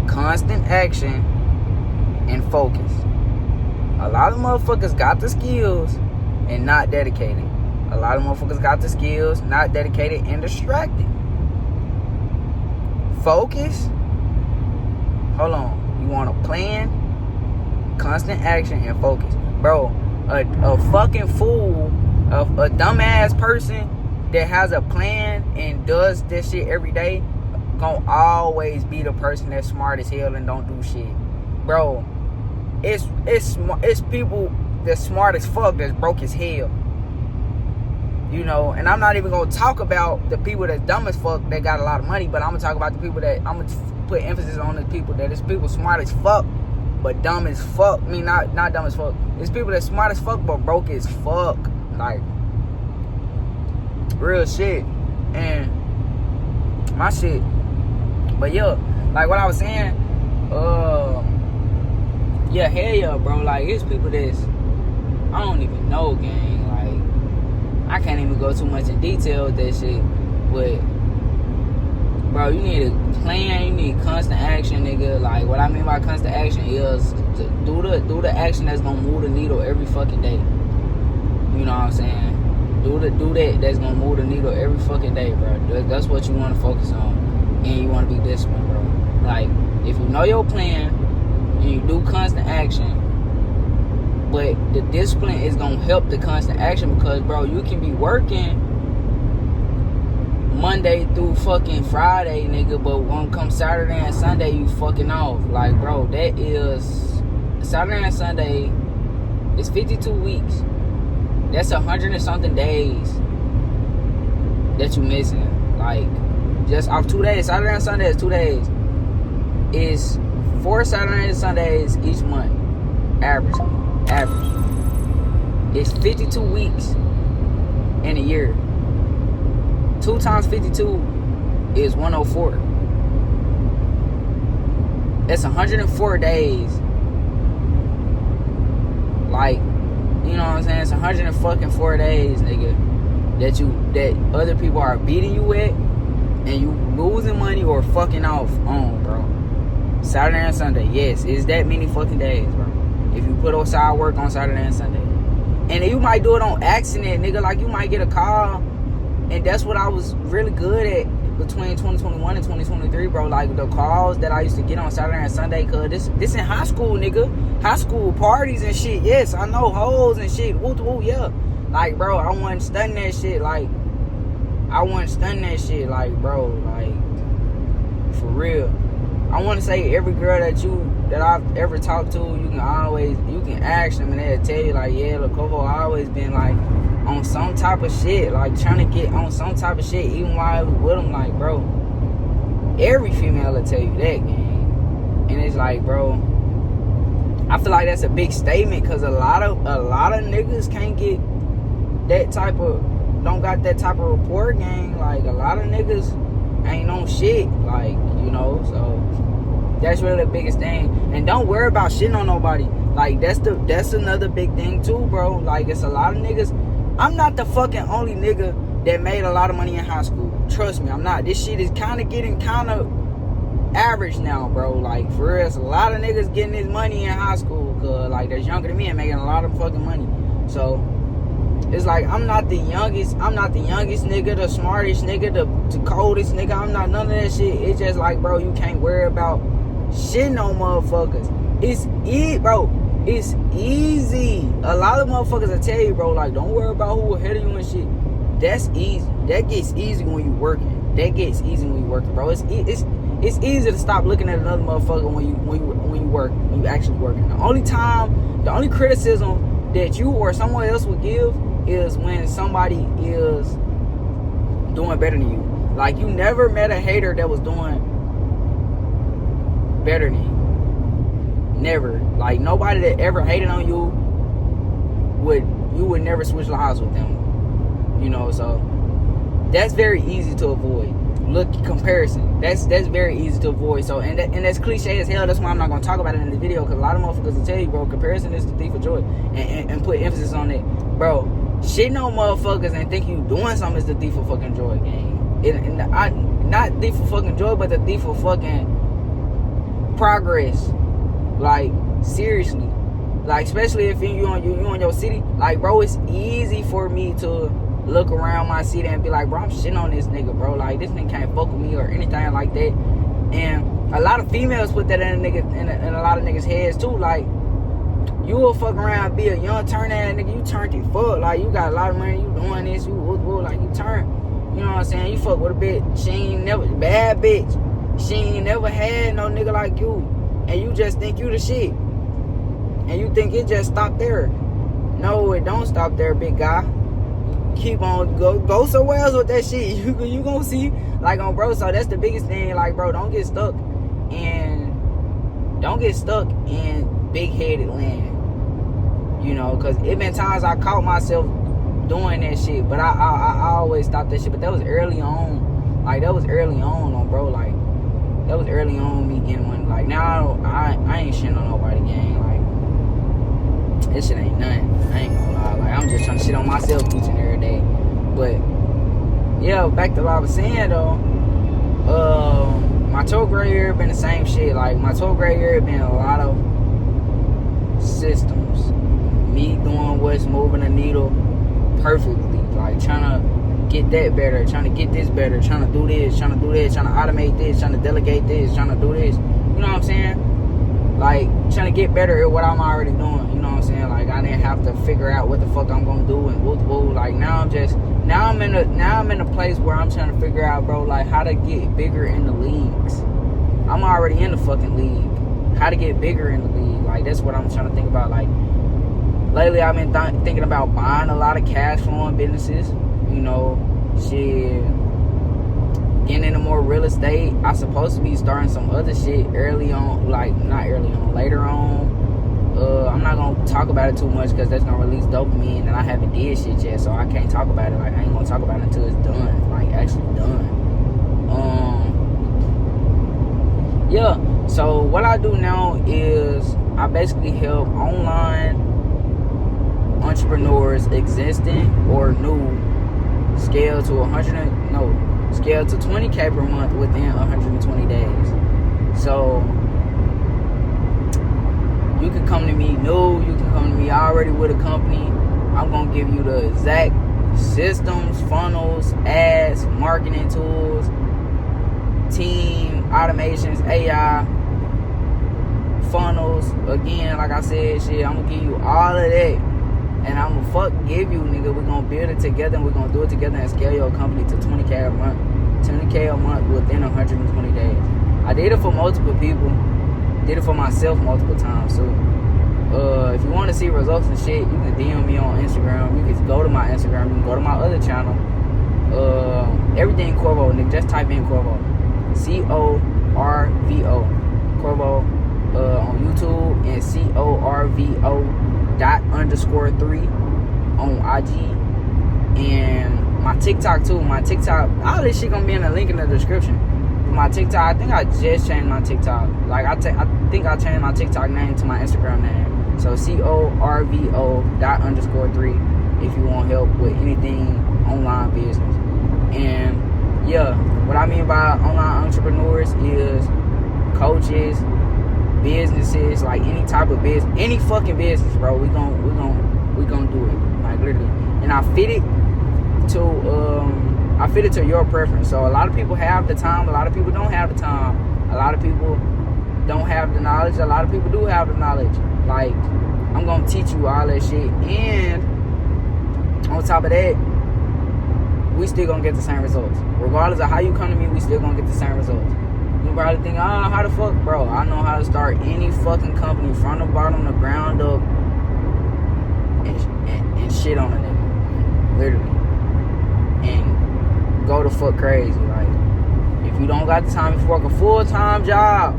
constant action, and focus. A lot of motherfuckers got the skills and not dedicated. A lot of motherfuckers got the skills, not dedicated, and distracted. Focus. Hold on. You want a plan, constant action, and focus. Bro, a fucking fool, a dumbass person that has a plan and does this shit every day, gonna always be the person that's smart as hell and don't do shit. Bro, it's people that's smart as fuck that's broke as hell. You know, and I'm not even gonna talk about the people that's dumb as fuck that got a lot of money, but I'm gonna talk about the people that, I'm gonna put emphasis on the people that is people smart as fuck but dumb as fuck. I mean, not dumb as fuck. It's people that's smart as fuck but broke as fuck. Like, real shit. And my shit. But yeah, like what I was saying, Yeah, hell yeah, bro. Like, it's people that's, I don't even know, gang. Like, I can't even go too much in detail with that shit. But, bro, you need a plan. You need constant action, nigga. Like, what I mean by constant action is to do the action that's gonna move the needle every fucking day. You know what I'm saying? Do that that's gonna move the needle every fucking day, bro. That's what you want to focus on, and you want to be disciplined, bro. Like, if you know your plan and you do constant action, but the discipline is gonna help the constant action, because, bro, you can be working Monday through fucking Friday, nigga, but when it comes Saturday and Sunday, you fucking off. Like, bro, that is Saturday and Sunday. It's 52 weeks. That's 100 and something days that you missing. Like, just off 2 days. Saturday and Sunday is 2 days. It's 4 Saturdays and Sundays each month. Average. It's 52 weeks in a year. 2 times 52 is 104. That's 104 days. Like, you know what I'm saying? It's 104 days, nigga, that other people are beating you at, and you losing money or fucking off on, bro. Saturday and Sunday, yes, it's that many fucking days, bro. If you put aside work on Saturday and Sunday, and you might do it on accident, nigga. Like, you might get a call, and that's what I was really good at between 2021 and 2023, bro. Like, the calls that I used to get on Saturday and Sunday, cause this in high school, nigga. High school parties and shit. Yes, I know, hoes and shit. Woo, woo, yeah. Like, bro, I wasn't stunning that shit. Like, bro, like, for real. I want to say every girl that I've ever talked to, you can ask them and they'll tell you, like, yeah, look, corvo always been, like, on some type of shit, like, trying to get on some type of shit, even while I was with them. Like, bro, every female will tell you that, gang. And it's like, bro, I feel like that's a big statement, because a lot of niggas can't get that type of, don't got that type of report, gang. Like, a lot of niggas ain't on shit, like, you know. So that's really the biggest thing. And don't worry about shitting on nobody. Like, that's another big thing too, bro. Like, it's a lot of niggas. I'm not the fucking only nigga that made a lot of money in high school. Trust me, I'm not. This shit is kind of getting average now, bro. Like, for real, it's a lot of niggas getting this money in high school, cause, like, they're younger than me and making a lot of fucking money. So it's like, I'm not the youngest nigga, the smartest nigga, the coldest nigga. I'm not none of that shit. It's just like, bro, you can't worry about shitting on motherfuckers. It's easy. A lot of motherfuckers will tell you, bro, like, don't worry about who ahead of you and shit. That's easy. That gets easy when you working. Bro. It's easy to stop looking at another motherfucker when you work, when you actually working. The only criticism that you or someone else would give is when somebody is doing better than you. Like, you never met a hater that was doing better than you. Never. Like, nobody that ever hated on you would never switch lives with them. You know, so that's very easy to avoid. Look, comparison. That's very easy to avoid. So, and that's cliche as hell. That's why I'm not gonna talk about it in the video, because a lot of motherfuckers will tell you, bro, comparison is the thief of joy, and put emphasis on it, bro. Shitting on motherfuckers and think you doing something is the thief of fucking joy, gang. Not thief of fucking joy, but the thief of fucking progress. Like, seriously. Like, especially if you on your city. Like, bro, it's easy for me to look around my city and be like, bro, I'm shitting on this nigga, bro. Like, this nigga can't fuck with me or anything like that. And a lot of females put that in a lot of niggas' heads too. Like, you will fuck around and be a young turn ass nigga. You turned it fuck. Like, you got a lot of money. You doing this. Like, you turn. You know what I'm saying? You fuck with a bitch. She ain't never, bad bitch. She ain't never had no nigga like you. And you just think you the shit. And you think it just stopped there. No, it don't stop there, big guy. Keep on, go somewhere else with that shit. You gonna see, like, on, bro. So that's the biggest thing. Like, bro, don't get stuck in big-headed land. You know, because it been times I caught myself doing that shit, but I always stopped that shit. But that was early on. Like, that was early on, bro. Like, that was early on me getting money. Like, now I ain't shitting on nobody, gang. Like, This shit ain't nothing. I ain't gonna lie. Like, I'm just trying to shit on myself each and every day. But yeah, back to what I was saying though. My 12th grade year been the same shit. Like, my 12th grade year been a lot of systems. Me doing what's moving the needle perfectly. Like, trying to get that better, trying to get this better, trying to do this, trying to do this, trying to automate this, trying to delegate this, trying to do this. You know what I'm saying? Like, trying to get better at what I'm already doing. You know what I'm saying? Like, I didn't have to figure out what the fuck I'm gonna do and woo. Like, now I'm in a place where I'm trying to figure out, bro, like, how to get bigger in the leagues. I'm already in the fucking league. How to get bigger in the league. Like, that's what I'm trying to think about. Like, lately I've been thinking about buying a lot of cash flowing businesses. You know, shit. Getting into more real estate. I'm supposed to be starting some other shit early on. Like, not early on, later on. I'm not gonna talk about it too much because that's gonna release dopamine and I haven't did shit yet, so I can't talk about it. Like, I ain't gonna talk about it until it's done, like, actually done. Yeah, so what I do now is I basically help online entrepreneurs, existing or new, scale to 20K per month within 120 days. So you can come to me new, you can come to me already with a company. I'm gonna give you the exact systems, funnels, ads, marketing tools, team, automations, AI, funnels. Again, like I said, shit, I'm gonna give you all of that. And I'm gonna give you, nigga. We're gonna build it together and we're gonna do it together and scale your company to 20K a month. 20K a month within 120 days. I did it for multiple people. Did it for myself multiple times. So if you want to see results and shit, you can DM me on Instagram. You can go to my Instagram. You can go to my other channel. Everything Corvo, nigga. Just type in Corvo. Corvo. Corvo on YouTube and corvo._3 on IG. And my TikTok too. My TikTok, all this shit gonna be in the link in the description. My TikTok, I think I just changed my TikTok. Like, I think I changed my TikTok name to my Instagram name. So corvo._3 if you want help with anything online business. And yeah, what I mean by online entrepreneurs is coaches, businesses, like any type of business, any fucking business, bro. We gon' do it, like, literally. And I fit it to your preference. So a lot of people have the time, a lot of people don't have the time, a lot of people don't have the knowledge, a lot of people do have the knowledge. Like, I'm gonna teach you all that shit, and on top of that, we still gonna get the same results. Regardless of how you come to me, we still gonna get the same results. You probably think, how the fuck, bro? I know how to start any fucking company from the bottom, the ground up, and shit on a nigga, literally, and go the fuck crazy. Like, if you don't got the time, if you work a full-time job,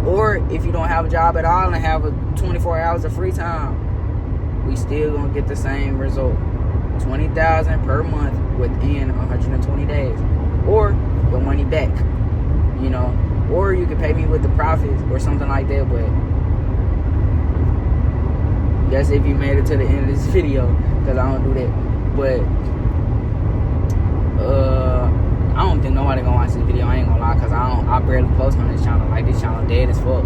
or if you don't have a job at all and have a 24 hours of free time, we still gonna get the same result. 20,000 per month within 120 days, or your money back, you know, or you can pay me with the profits or something like that. But that's if you made it to the end of this video, because I don't do that. But I don't think nobody gonna watch this video. I ain't gonna lie, because I barely post on this channel. Like, this channel dead as fuck.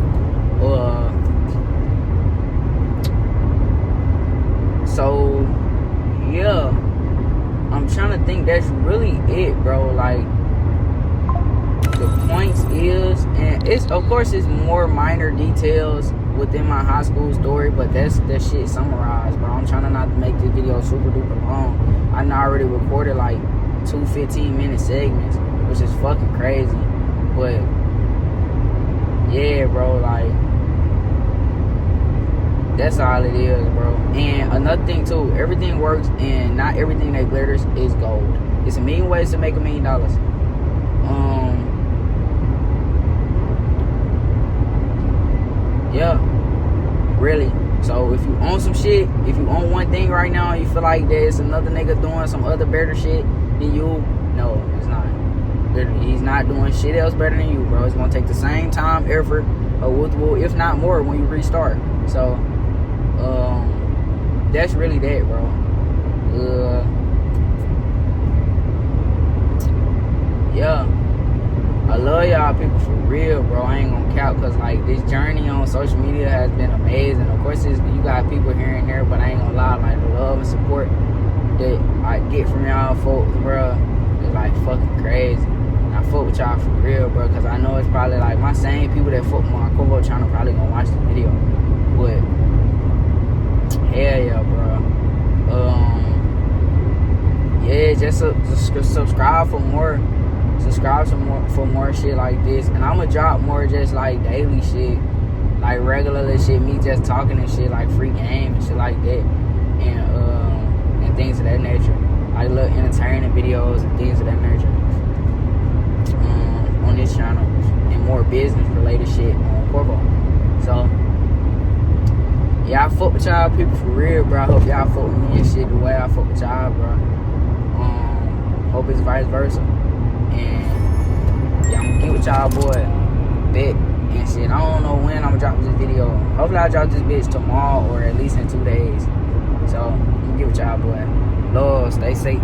So yeah, I'm trying to think. That's really it, bro. Like, the points is, and it's, of course, it's more minor details within my high school story, but that's that shit summarized, bro. I'm trying not to make this video super duper long. I already recorded like 2 15-minute segments, which is fucking crazy. But yeah, bro, like, that's all it is, bro. And another thing too, everything works, and not everything that glitters is gold. It's a million ways to make $1 million. Yeah, really. So if you own some shit, if you own one thing right now and you feel like there's another nigga doing some other better shit than you, no, it's not. Literally, he's not doing shit else better than you, bro. It's gonna take the same time, effort, if not more, when you restart. So That's really that, bro. Yeah, I love y'all people for real, bro. I ain't gonna count, cause like this journey on social media has been amazing. Of course, you got people here and there, but I ain't gonna lie, like the love and support that I get from y'all folks, bro, is like fucking crazy. And I fuck with y'all for real, bro, cause I know it's probably like my same people that fuck with my corvo channel probably gonna watch the video, but hell yeah, bro. Yeah, just subscribe for more. Subscribe for more shit like this, and I'ma drop more just like daily shit, like regular shit, me just talking and shit, like free game and shit like that, and things of that nature, like little entertaining videos and things of that nature on this channel, and more business related shit on Corvo. So yeah, I fuck with y'all people for real, bro. I hope y'all fuck with me and shit the way I fuck with y'all, bro. Hope it's vice versa. And yeah, I'm gonna get with y'all, boy, bet and shit. I don't know when I'm gonna drop this video. Hopefully I'll drop this bitch tomorrow or at least in 2 days. So I'm gonna get with y'all, boy. Lord, stay safe.